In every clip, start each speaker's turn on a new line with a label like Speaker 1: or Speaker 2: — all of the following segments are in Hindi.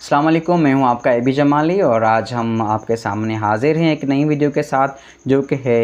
Speaker 1: अस्सलाम वालेकुम, मैं हूं आपका एबी जमाली और आज हम आपके सामने हाजिर हैं एक नई वीडियो के साथ जो कि है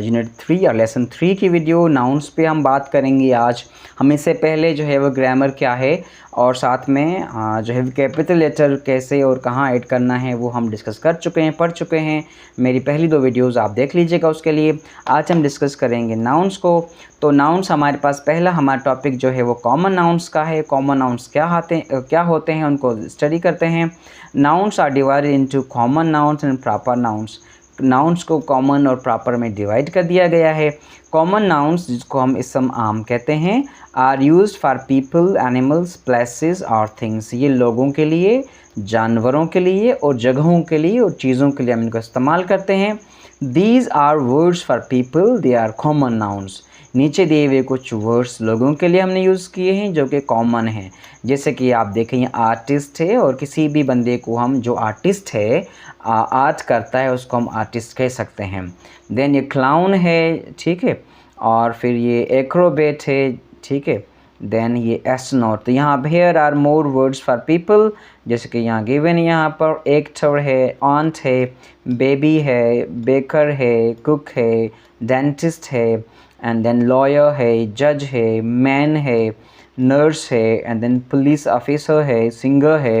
Speaker 1: यूनिट 3 या लेसन 3 की वीडियो। नाउन्स पे हम बात करेंगे आज। हम इससे पहले जो है वो ग्रामर क्या है और साथ में जो है कैपिटल लेटर कैसे और कहाँ ऐड करना है वो हम डिस्कस कर चुके हैं, पढ़ चुके हैं। मेरी पहली 2 वीडियोज़ आप देख लीजिएगा उसके लिए। आज हम डिस्कस करेंगे नाउन्स को। तो नाउन्स हमारे पास पहला हमारा टॉपिक जो है वो कॉमन नाउन्स का है। कॉमन नाउन्स क्या होते हैं उनको स्टडी करते हैं। Nouns are divided into common nouns and proper nouns. Nouns को कॉमन और प्रॉपर में डिवाइड कर दिया गया है। कॉमन नाउन्स, जिसको हम इसम आम कहते हैं, are used for people, animals, places और थिंग्स। ये लोगों के लिए, जानवरों के लिए और जगहों के लिए और चीज़ों के लिए हम इनको इस्तेमाल करते हैं। These are words for people, they are common nouns. नीचे दिए हुए कुछ वर्ड्स लोगों के लिए हमने यूज़ किए हैं जो कि कॉमन हैं। जैसे कि आप देखें, ये आर्टिस्ट है और किसी भी बंदे को हम जो आर्टिस्ट है, आर्ट करता है, उसको हम आर्टिस्ट कह सकते हैं। देन ये क्लाउन है, ठीक है, और फिर ये एक्रोबेट है, ठीक है। देन ये एस्ट्रोनॉट। तो यहाँ here are more words for people, जैसे कि यहाँ गिवन, यहाँ पर एक्टर है, ऑन्ट है, बेबी है, बेकर है, कुक है, डेंटिस्ट है, एंड देन लॉयर है, जज है, मैन है, नर्स है, एंड देन पुलिस ऑफिसर है, सिंगर है,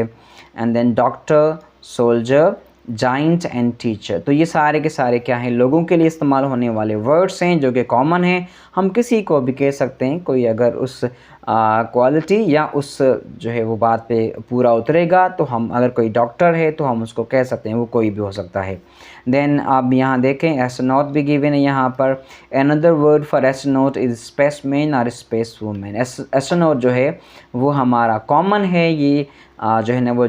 Speaker 1: and then doctor, soldier, giant and teacher. तो ये सारे के सारे क्या हैं, लोगों के लिए इस्तेमाल होने वाले वर्ड्स हैं जो कि कॉमन हैं। हम किसी को भी कह सकते हैं, कोई अगर उस क्वालिटी या उस जो है वो बात पे पूरा उतरेगा, तो हम अगर कोई डॉक्टर है तो हम उसको कह सकते हैं, वो कोई भी हो सकता है। देन आप यहाँ देखें, एस्ट्रोनॉट भी गिवन है यहाँ पर। Another word for astronaut is spaceman और स्पेस वूमेन। एस्ट्रोनॉट जो है वो हमारा कॉमन है। ये जो है ना वो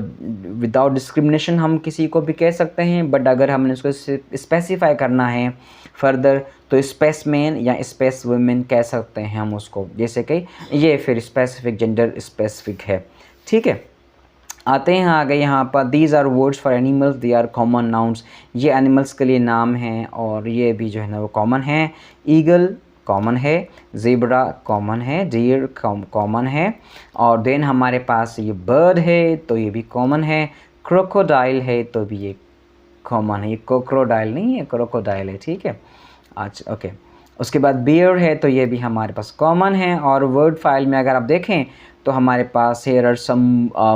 Speaker 1: विदाउट डिस्क्रिमिनेशन हम किसी को भी कह सकते हैं, बट अगर हमने उसको स्पेसिफाई करना है फर्दर तो स्पेसमैन या स्पेस वुमेन कह सकते हैं हम उसको, जैसे कि ये फिर स्पेसिफिक जेंडर स्पेसिफिक है, ठीक है। आते हैं आगे यहाँ पर, these are words for animals, they are common nouns. ये एनिमल्स के लिए नाम हैं और ये भी जो है ना वो कॉमन है। ईगल कॉमन है, ज़ेब्रा कॉमन है, डियर कॉमन है, और देन हमारे पास ये बर्ड है तो ये भी कॉमन है। क्रोकोडाइल है तो भी ये कॉमन है। ये क्रोकोडाइल नहीं है, क्रोकोडाइल है, ठीक है। अच्छा, ओके। उसके बाद बियर है तो ये भी हमारे पास कॉमन है। और वर्ड फाइल में अगर आप देखें तो हमारे पास here are some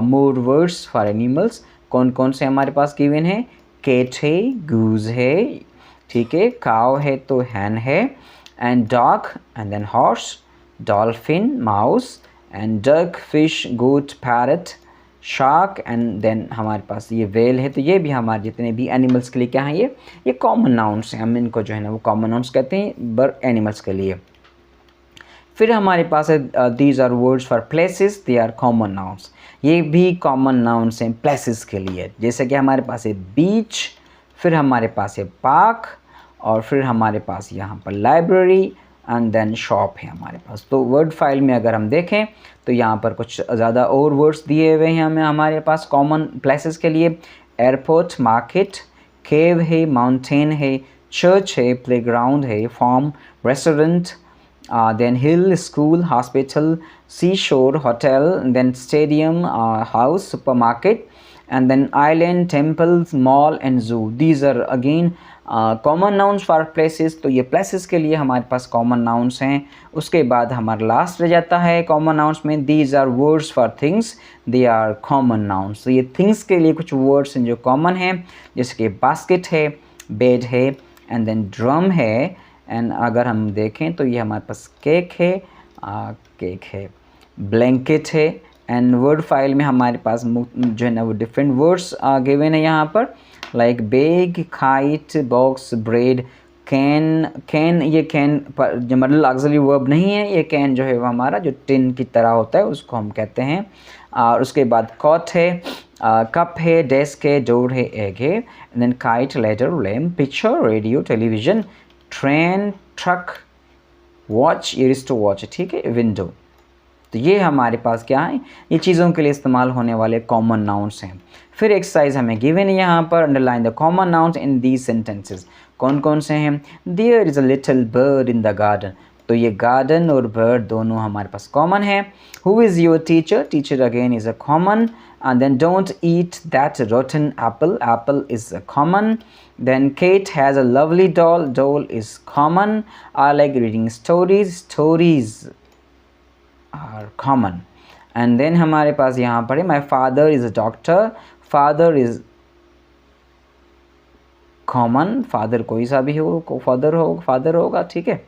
Speaker 1: more words for animals. कौन कौन से हमारे पास गिवन है? कैट है, गूज है, ठीक है, काव है तो हैन है, and dog, and then horse, dolphin, mouse, and duck, fish, goat, parrot, shark, and then हमारे पास ये वेल है। तो ये भी हमारे जितने भी एनिमल्स के लिए क्या है, ये कॉमन नाउन्स हैं। हम इनको जो है ना वो कॉमन नाउन्स कहते हैं बट एनिमल्स के लिए। फिर हमारे पास है these are words for places, they are common nouns. ये भी कॉमन नाउन्स हैं प्लेसेस के लिए। जैसे कि हमारे पास है बीच, फिर हमारे पास है पार्क, और फिर हमारे पास यहाँ पर लाइब्रेरी, एंड देन शॉप है हमारे पास। तो वर्ड फाइल में अगर हम देखें तो यहाँ पर कुछ ज़्यादा और वर्ड्स दिए हुए हैं हमें हमारे पास कॉमन प्लेसेस के लिए। एयरपोर्ट, मार्केट, केव है, माउंटेन है, चर्च है, प्लेग्राउंड है, farm, restaurant, then hill, school, hospital, seashore, hotel, then stadium, house, supermarket, and then island, temples, mall and zoo. These are again common nouns for places. तो ये places के लिए हमारे पास common nouns हैं। उसके बाद हमारा last रह जाता है common nouns में, these are words for things, they are common nouns. तो ये things के लिए कुछ words हैं जो common हैं, जैसे कि basket है, bed है, and then drum है, एंड अगर हम देखें तो ये हमारे पास केक है, ब्लैंकेट है। एंड वर्ड फाइल में हमारे पास जो है ना वो डिफरेंट वर्ड्स गिवन है यहाँ पर, like bag, kite, box, bread, can. ये कैन पर जो मतलब ऑक्सिलरी वर्ब नहीं है, ये कैन जो है वो हमारा जो टिन की तरह होता है उसको हम कहते हैं। और उसके बाद कॉट है, कप है, डेस्क है, डोर है, एग है, and then kite, letter, lamp, picture, radio, television, train, truck, watch, ये रिस्ट वॉच, ठीक है, विंडो। तो ये हमारे पास क्या है, ये चीज़ों के लिए इस्तेमाल होने वाले कॉमन नाउन्स हैं। फिर एक्सरसाइज हमें गिवन है यहाँ पर, underline the common nouns in these sentences. कौन कौन से हैं? There is a little bird in the garden. तो ये गार्डन और बर्ड दोनों हमारे पास कॉमन है। Who is your teacher? Teacher again is a common. and then don't eat that rotten apple. Apple is common. Then Kate has a lovely doll. Doll is common. I like reading stories. Stories are common. And then हमारे पास यहाँ पर है my father is a doctor. Father is common. Father कोई सा भी हो, फादर होगा, ठीक है.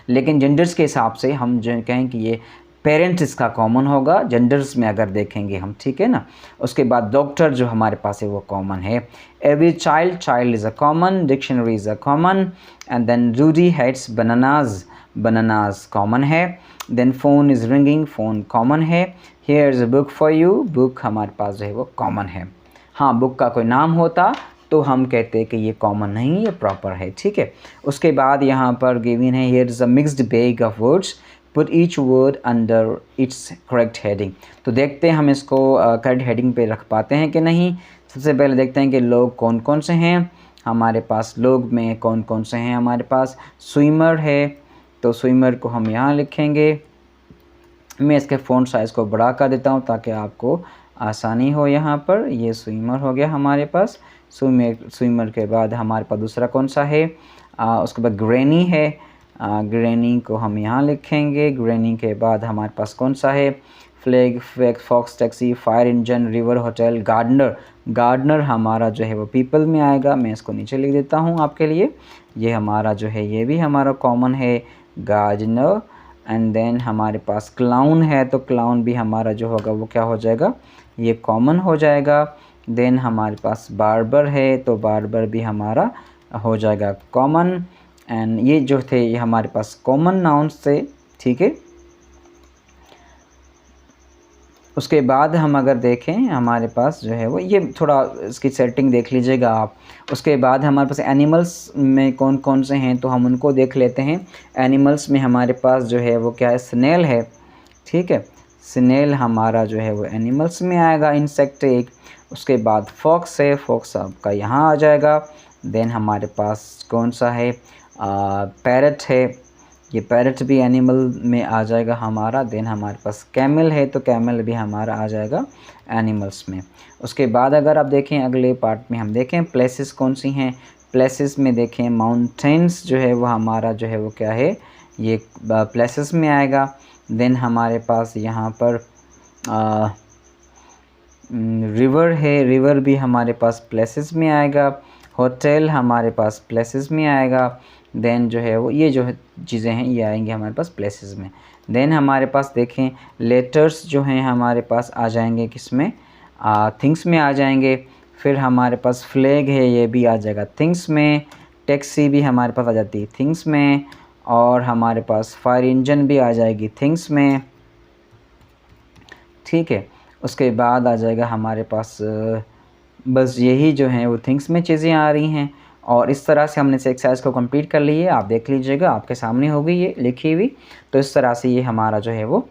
Speaker 1: लेकिन जेंडर्स के हिसाब से हम जो कहें कि ये पेरेंट्स इसका कॉमन होगा जेंडर्स में अगर देखेंगे हम, ठीक है ना. उसके बाद डॉक्टर जो हमारे पास है वो कॉमन है. Every child is a common. Dictionary is a common. And then Rudy hates bananas common है. Then phone is ringing. Phone common है. Here is a book for you. Book हमारे पास जो है वो कॉमन है. हाँ, बुक का कोई नाम होता तो हम कहते हैं कि ये कॉमन नहीं, ये प्रॉपर है, ठीक है. उसके बाद यहाँ पर गिवन है here is a mixed bag of words. Put each word under its correct heading. तो देखते हैं हम इसको करेक्ट हेडिंग पे रख पाते हैं कि नहीं. सबसे पहले देखते हैं कि लोग कौन कौन से हैं हमारे पास. लोग में कौन कौन से हैं हमारे पास. स्विमर है, तो स्विमर को हम यहाँ लिखेंगे. मैं इसके फ़ॉन्ट साइज़ को बड़ा कर देता हूँ ताकि आपको आसानी हो. यहाँ पर ये स्विमर हो गया हमारे पास. स्विमर के बाद हमारे पास दूसरा कौन सा है, उसके बाद ग्रैनी है. ग्रैनी को हम यहाँ लिखेंगे. ग्रैनी के बाद हमारे पास कौन सा है, flag, fox, taxi, fire engine, river, hotel, gardener. Gardener हमारा जो है वो पीपल में आएगा. मैं इसको नीचे लिख देता हूँ आपके लिए. ये हमारा जो है ये भी हमारा कॉमन है, गार्डनर. एंड देन हमारे पास क्लाउन है, तो क्लाउन भी हमारा जो होगा वो क्या हो जाएगा, ये कॉमन हो जाएगा. देन हमारे पास बार्बर है, तो बार्बर भी हमारा हो जाएगा कॉमन. एंड ये जो थे ये हमारे पास कॉमन नाउन्स थे, ठीक है. उसके बाद हम अगर देखें हमारे पास जो है वो ये थोड़ा इसकी सेटिंग देख लीजिएगा आप. उसके बाद हमारे पास एनिमल्स में कौन कौन से हैं तो हम उनको देख लेते हैं. एनिमल्स में हमारे पास जो है वो क्या है, स्नेल है, ठीक है. स्नेल हमारा जो है वो एनिमल्स में आएगा. इंसेक्ट एक. उसके बाद फॉक्स है, फॉक्स आपका यहाँ आ जाएगा. देन हमारे पास कौन सा है, पैरट है, ये पैरट भी एनिमल में आ जाएगा हमारा. देन हमारे पास कैमल है, तो कैमल भी हमारा आ जाएगा एनिमल्स में. उसके बाद अगर आप देखें अगले पार्ट में हम देखें प्लेसेस कौन सी हैं. प्लेसेस में देखें माउंटेन्स जो है वो हमारा जो है वो क्या है, ये प्लेसेस में आएगा. देन हमारे पास यहाँ पर रिवर है, रिवर भी हमारे पास प्लेसेस में आएगा. होटल हमारे पास प्लेसेस में आएगा. देन जो है वो ये जो चीज़ें हैं ये आएंगी हमारे पास प्लेसेस में. देन हमारे पास देखें लेटर्स जो हैं हमारे पास आ जाएंगे किस में, थिंग्स में आ जाएंगे. फिर हमारे पास फ्लैग है, ये भी आ जाएगा थिंग्स में. टैक्सी भी हमारे पास आ जाती है थिंग्स में. और हमारे पास फायर इंजन भी आ जाएगी थिंग्स में, ठीक है. उसके बाद आ जाएगा हमारे पास बस यही जो है वो थिंग्स में चीज़ें आ रही हैं. और इस तरह से हमने इस एक्सरसाइज को कंप्लीट कर ली है. आप देख लीजिएगा आपके सामने होगी ये लिखी हुई. तो इस तरह से ये हमारा जो है वो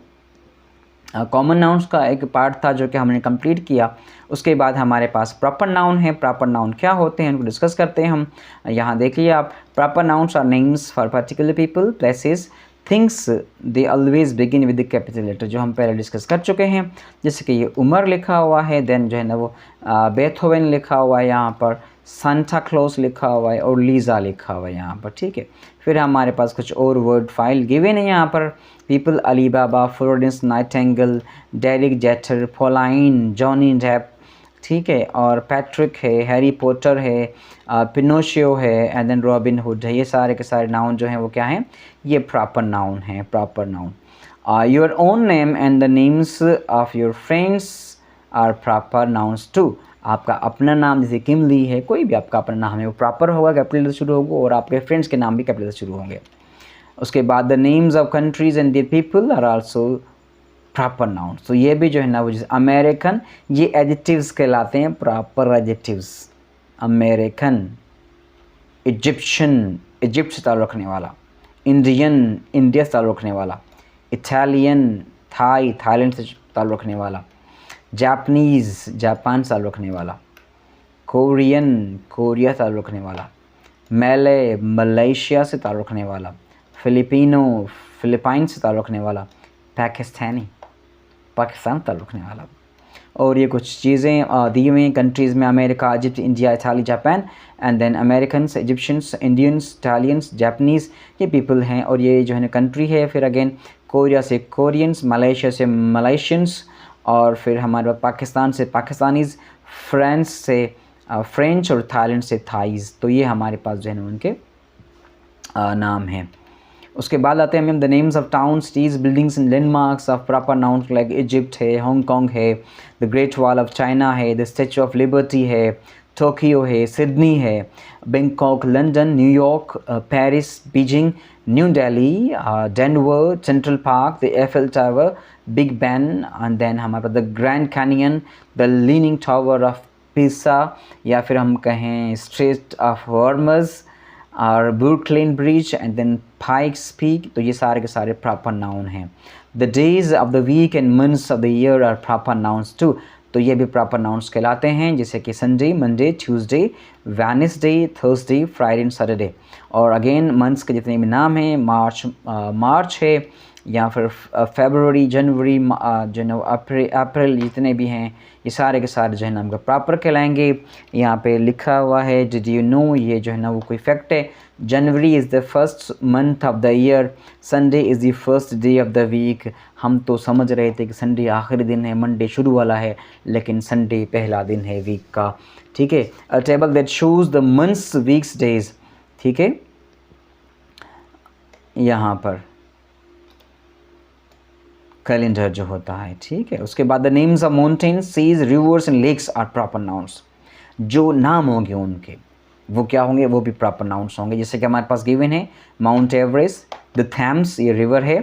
Speaker 1: कॉमन नाउन्स का एक पार्ट था जो कि हमने कंप्लीट किया. उसके बाद हमारे पास प्रॉपर नाउन है. प्रॉपर नाउन क्या होते हैं उनको डिस्कस करते हैं हम. यहाँ देखिए आप, proper nouns are names for particular people, places, things. They always begin with the capital letter, जो हम पहले डिस्कस कर चुके हैं. जैसे कि ये उमर लिखा हुआ है, देन जो है ना वो बेथोवेन लिखा हुआ है यहाँ पर, सांता क्लॉज लिखा हुआ है और लीज़ा लिखा हुआ है यहाँ पर, ठीक है. फिर हमारे पास कुछ और वर्ड फाइल गिवन है यहाँ पर. People, Ali Baba, Florence Nightingale, Derek Jeter, Pauline, Johnny Depp, ठीक है. और पैट्रिक है, हैरी पॉटर है, पिनोशियो है, एंड देन रॉबिन हुड है. ये सारे के सारे नाउन जो हैं वो क्या हैं, ये प्रॉपर नाउन हैं. Proper noun. Your own name and the names of your friends are proper nouns too. आपका अपना नाम जैसे किमली है, कोई भी आपका अपना नाम है वो प्रॉपर होगा, कैपिटल से शुरू होगा. और आपके फ्रेंड्स के नाम भी कैपिटल से शुरू होंगे. उसके बाद the names of countries and their people are also proper noun. तो ये भी जो है ना वो जैसे अमेरिकन, ये एडजेक्टिव्स कहलाते हैं, proper adjectives. American, Egyptian, Egypt से ताल्लुक़ रखने वाला. इंडियन, इंडिया से ताल्लुक़ रखने वाला. इटालियन, थाई, थाईलैंड से ताल्लुक़ रखने वाला. जापानीज़, जापान से ताल्लुक़ रखने वाला. कोरियन, कोरिया से ताल्लुक़ रखने वाला. मले, मलेशिया से ताल्लुक़ रखने वाला. फिलिपिनो, फिलिपाइन से ताल्लुक़ रखने वाला. पाकिस्तानी, पाकिस्तान से ताल्लुक़ रखने वाला. और ये कुछ चीज़ें दी हुई हैं कंट्रीज़ में, America, Egypt, India, Italy, Japan, and then Americans, Egyptians, Indians, Italians, Japanese, ये पीपल हैं। और ये जो है ना कंट्री है। फिर अगेन कोरिया से कोरियंस, मलेशिया से मलेशियंस, और फिर हमारे पाकिस्तान से पाकिस्तानीज़, फ्रांस से फ्रेंच, और थाईलैंड से थाईज़। तो ये हमारे पास जो है ना उनके नाम हैं। उसके बाद आते हैं हम the names of town, cities, buildings and landmarks of proper nouns like Egypt है, हांगकांग है, the Great Wall of China है, द स्टैचू ऑफ लिबर्टी है, टोक्यो है, सिडनी है, Bangkok, London, New York, Paris, Beijing, New Delhi, Denver, Central Park, the Eiffel Tower, Big Ben, and then हमारे पास the Grand Canyon, the Leaning Tower of Pisa, या फिर हम कहें स्ट्रेट ऑफ हॉर्मज़, और Brooklyn bridge, and then Pikes Peak. तो ये सारे के सारे प्रॉपर नाउन हैं। The days of the week and months of the year are proper nouns too. तो ये भी प्रॉपर नाउन्स कहलाते हैं, जैसे कि Sunday, Monday, Tuesday, Wednesday, Thursday, Friday and Saturday. और अगेन मंथ्स के जितने भी नाम हैं, मार्च है, या फिर फरवरी, जनवरी, अप्रैल, जितने भी हैं ये सारे के सारे जो है ना हमको प्रॉपर कहलाएंगे। यहाँ पे लिखा हुआ है डिड यू नो, ये जो है ना वो कोई फैक्ट है। January is the first month of the year, Sunday is the first day of the week. हम तो समझ रहे थे कि संडे आखिरी दिन है, मंडे शुरू वाला है, लेकिन संडे पहला दिन है वीक का। ठीक है। अ table that shows the months, weeks, days. ठीक है, यहाँ पर कैलेंडर जो होता है। ठीक है। उसके बाद the names of mountains, seas, rivers and lakes are proper nouns. जो नाम होंगे उनके वो क्या होंगे, वो भी प्रॉपर नाउन्स होंगे। जैसे कि हमारे पास गिवन है माउंट एवरेस्ट, द थैम्स, ये रिवर है,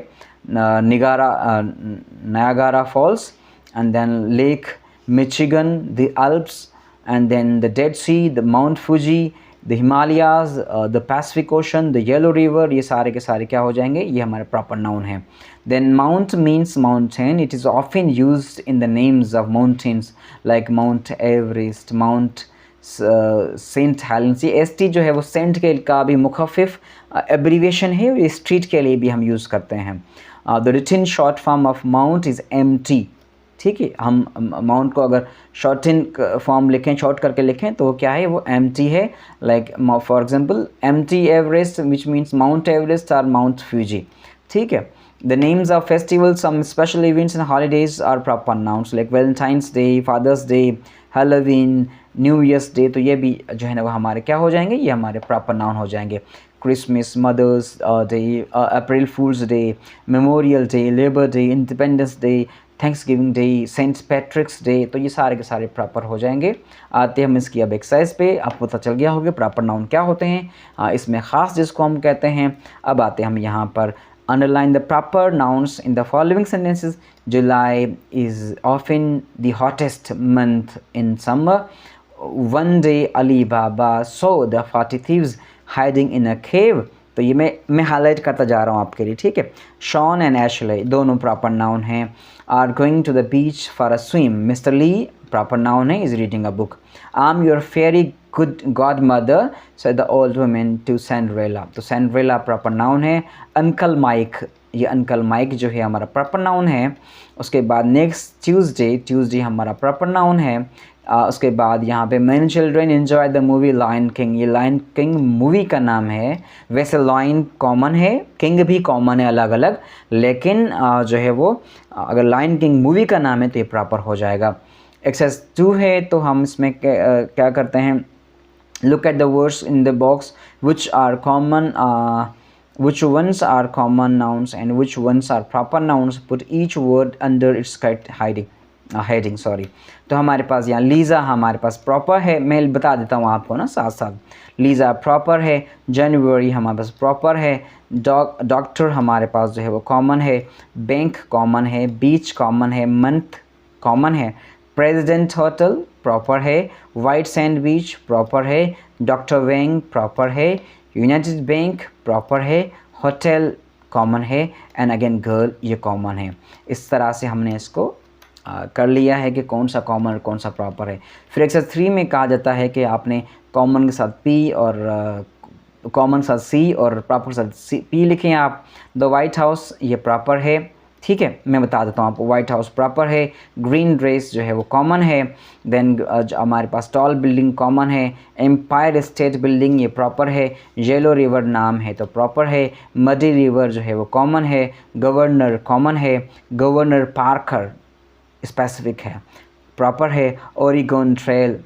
Speaker 1: Niagara Falls, and then Lake Michigan, the Alps, and then the Dead Sea, the Mount Fuji, the Himalayas, the Pacific Ocean, the Yellow River. ये सारे के सारे क्या हो जाएंगे, ये हमारे प्रॉपर नाउन हैं। Then mount means mountain, it is often used in the names of mountains like Mount Everest, Mount Saint Helens. ये ST जो है वो सेंट के का भी मुखफ़िफ एब्रीविएशन है, ये स्ट्रीट के लिए भी हम यूज़ करते हैं। The written short form of mount is MT। ठीक है, हम माउंट को अगर शॉर्टन फॉर्म लिखें, शॉर्ट करके लिखें तो क्या है, वो MT है। Like for example MT Everest, which means mount Everest और माउंट फ्यूजी। ठीक है। The names of festivals, some special events and holidays are proper nouns like Valentine's Day, Father's Day, Halloween, New Year's Day. तो ये भी जो है ना वो हमारे क्या हो जाएंगे, ये हमारे प्रॉपर नाउन हो जाएंगे। Christmas, Mother's Day, April Fools' Day, Memorial Day, Labour Day, Independence Day, Thanksgiving Day, Saint Patrick's Day. तो ये सारे के सारे प्रॉपर हो जाएंगे। आते हम इसकी अब एक्सरसाइज पे। आपको पता चल गया होगा प्रॉपर नाउन क्या होते हैं, इसमें ख़ास जिसको हम कहते हैं। अब आते हम यहाँ पर underline the proper nouns in the following sentences. July is often the hottest month in summer. One day Ali Baba saw the 40 thieves hiding in a cave. तो ये मैं हाईलाइट करता जा रहा हूँ आपके लिए। ठीक है। शॉन एंड एशले दोनों प्रॉपर नाउन हैं। Are going to the beach for a swim, mister Lee proper noun है, is reading a book. I am your fairy good godmother said the old woman to Cinderella. तो सैंड्रेला प्रॉपर नाउन है। अंकल माइक, ये अंकल माइक जो है हमारा प्रॉपर नाउन है। उसके बाद नेक्स्ट ट्यूसडे, ट्यूसडे हमारा प्रॉपर नाउन है। उसके बाद यहाँ पे many children enjoy the movie Lion King, ये लायन किंग मूवी का नाम है। वैसे लायन कॉमन है, किंग भी कॉमन है अलग अलग, लेकिन जो है वो अगर लायन किंग मूवी का नाम है तो ये प्रॉपर हो जाएगा। एक्सरसाइज 2 है, तो हम इसमें क्या करते हैं, look at the words in the box which are common, which ones are common nouns and which ones are proper nouns. Put each word under its correct heading sorry। तो हमारे पास यहाँ लीज़ा हमारे पास प्रॉपर है, मैं बता देता हूँ आपको ना साथ साथ। लीज़ा प्रॉपर है। जनवरी हमारे पास प्रॉपर है। डॉक्टर हमारे पास जो है वो कॉमन है। बैंक कॉमन है। बीच कॉमन है। मंथ कॉमन है। प्रेसिडेंट होटल प्रॉपर है। वाइट सैंड बीच प्रॉपर है। डॉक्टर वेंग प्रॉपर है। यूनाइटेड बैंक प्रॉपर है। होटल कॉमन है। एंड अगेन गर्ल ये कॉमन है। इस तरह से हमने इसको कर लिया है कि कौन सा कॉमन और कौन सा प्रॉपर है। फिर एक्सरसाइज 3 में कहा जाता है कि आपने कॉमन के साथ P और कॉमन के साथ C और प्रॉपर के साथ P लिखें आप। द वाइट हाउस ये प्रॉपर है। ठीक है, मैं बता देता हूँ आपको। व्हाइट हाउस प्रॉपर है, ग्रीन ड्रेस जो है वो कॉमन है, देन हमारे पास टॉल बिल्डिंग कॉमन है, एम्पायर स्टेट बिल्डिंग ये प्रॉपर है, येलो रिवर नाम है तो प्रॉपर है, मडी रिवर जो है वो कॉमन है, गवर्नर कॉमन है, गवर्नर पार्कर स्पेसिफिक है प्रॉपर है, ओरिगोन ट्रेल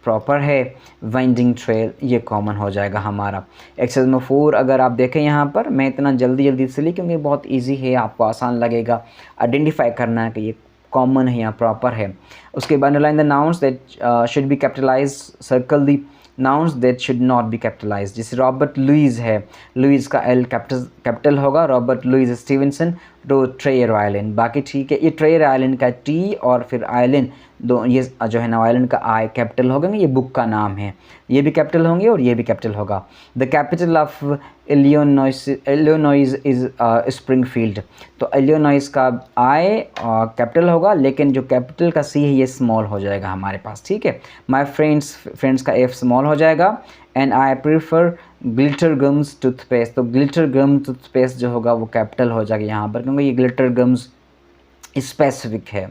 Speaker 1: प्रॉपर है, वाइंडिंग ट्रेल ये कॉमन हो जाएगा हमारा। एक्सरसाइज में 4 अगर आप देखें यहाँ पर, मैं इतना जल्दी इसलिए क्योंकि बहुत इजी है, आपको आसान लगेगा आइडेंटिफाई करना है कि ये कॉमन है या प्रॉपर है। उसके बाद underline the nouns that should be capitalize, circle the nouns that should not be capitalize. जैसे रॉबर्ट लुईस है, लुईस का एल कैपिटल होगा, रॉबर्ट लुईस स्टीवेंसन तो ट्रेयर आइलैंड, बाकी ठीक है। ये ट्रेयर आइलैंड का टी और फिर आइलैंड दो ये जो है ना आइलैंड का आई कैपिटल होगा, ये बुक का नाम है, ये भी कैपिटल होंगे और ये भी कैपिटल होगा। The capital of Illinois is Springfield, तो इलिनॉइस का आई कैपिटल होगा, लेकिन जो कैपिटल का सी है ये स्मॉल हो जाएगा हमारे पास, ठीक है। माय फ्रेंड्स का एफ स्मॉल हो जाएगा। And I prefer glitter gums toothpaste, तो ग्लिटर गम टूथपेस्ट जो होगा वो कैपिटल हो जाएगा यहाँ पर, क्योंकि ये ग्लिटर गम्स स्पेसिफिक है।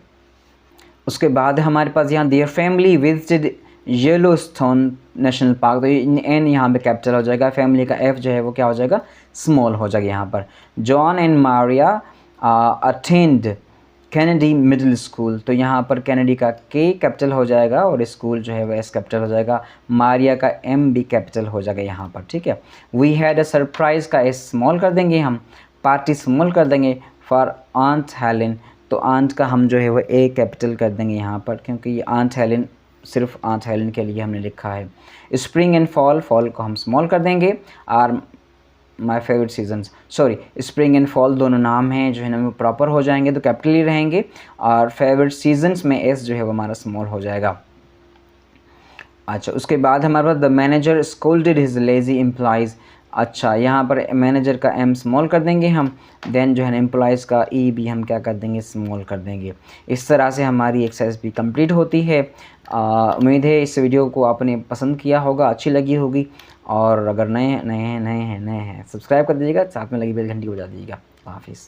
Speaker 1: उसके बाद हमारे पास यहाँ their family visited Yellowstone national park, तो एन यहाँ पे कैपिटल हो जाएगा, फैमिली का एफ जो है वो क्या हो जाएगा, स्मॉल हो जाएगा यहाँ पर। John and Maria attend Kennedy middle school, तो यहाँ पर कैनेडी का के कैपिटल हो जाएगा और स्कूल जो है वह एस कैपिटल हो जाएगा, मारिया का एम भी कैपिटल हो जाएगा यहाँ पर, ठीक है। वी हैड अ सरप्राइज़ का एस स्मॉल कर देंगे हम, पार्टी स्मॉल कर देंगे फॉर आंट हेलेन, तो आंट का हम जो है वो ए कैपिटल कर देंगे यहाँ पर, क्योंकि ये आंट हेलेन सिर्फ आंट हेलेन के लिए हमने लिखा है। स्प्रिंग एंड फॉल, फॉल को हम स्मॉल कर देंगे। Are my favourite seasons, sorry spring and fall दोनों नाम हैं जो है ना वो प्रॉपर हो जाएंगे तो कैपिटल ही रहेंगे, और फेवरेट सीजन्स में एस जो है वो हमारा स्मॉल हो जाएगा। अच्छा, उसके बाद हमारे पास the manager scolded his lazy employees, अच्छा यहाँ पर मैनेजर का एम स्मॉल कर देंगे हम, देन जो है ना एम्प्लॉइज़ का ई भी हम क्या कर देंगे, स्मॉल कर देंगे। इस तरह से हमारी एक्सरसाइज भी कंप्लीट होती है। उम्मीद है इस वीडियो को आपने पसंद किया होगा, अच्छी लगी होगी, और अगर नए हैं सब्सक्राइब कर दीजिएगा, साथ में लगी बेल घंटी बजा दीजिएगा। हाफिज़।